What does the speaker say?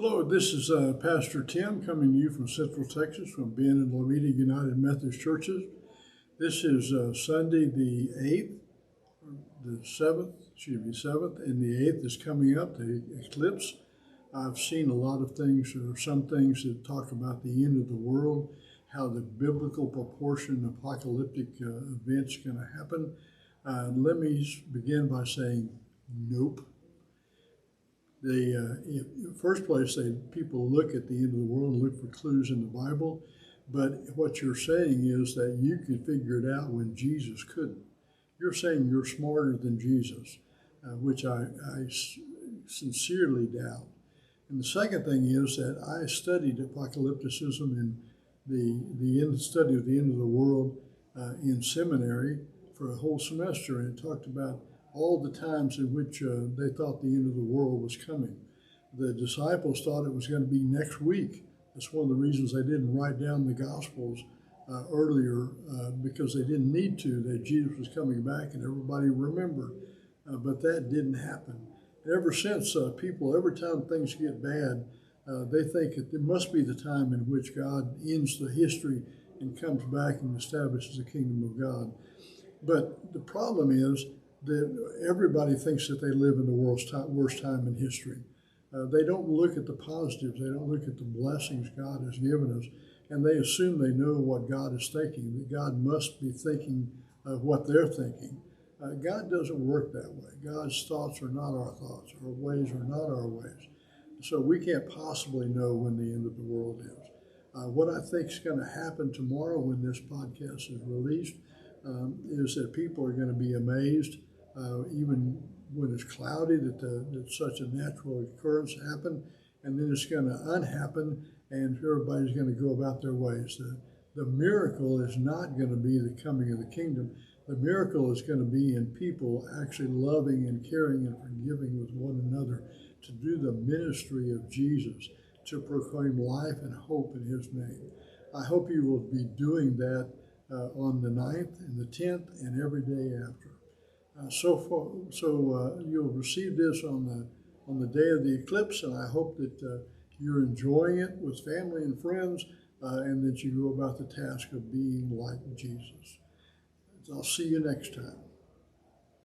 Hello, this is Pastor Tim coming to you from Central Texas from Ben and Lomita United Methodist Churches. This is Sunday the 8th, the 7th, and the 8th is coming up, the eclipse. I've seen a lot of things, or some things that talk about the end of the world, how the biblical proportion apocalyptic events going to happen. Let me begin by saying, nope. In the first place, people look at the end of the world and look for clues in the Bible, but what you're saying is that you could figure it out when Jesus couldn't. You're saying you're smarter than Jesus, which I sincerely doubt. And the second thing is that I studied apocalypticism and the study of the end of the world in seminary for a whole semester, and it talked about all the times in which they thought the end of the world was coming. The disciples thought it was going to be next week. That's one of the reasons they didn't write down the Gospels earlier, because they didn't need to, that Jesus was coming back and everybody remembered. But that didn't happen. And ever since, people, every time things get bad, they think that it must be the time in which God ends the history and comes back and establishes the kingdom of God. But the problem is that everybody thinks that they live in the worst time in history. They don't look at the positives. They don't look at the blessings God has given us. And they assume they know what God is thinking, that God must be thinking of what they're thinking. God doesn't work that way. God's thoughts are not our thoughts. Our ways are not our ways. So we can't possibly know when the end of the world is. What I think is going to happen tomorrow when this podcast is released is that people are going to be amazed, even when it's cloudy, that such a natural occurrence happened, and then it's going to unhappen, and everybody's going to go about their ways. The miracle is not going to be the coming of the kingdom. The miracle is going to be in people actually loving and caring and forgiving with one another, to do the ministry of Jesus, to proclaim life and hope in his name. I hope you will be doing that on the 9th and the 10th and every day after. You'll receive this on the day of the eclipse, and I hope that you're enjoying it with family and friends, and that you go about the task of being like Jesus. I'll see you next time.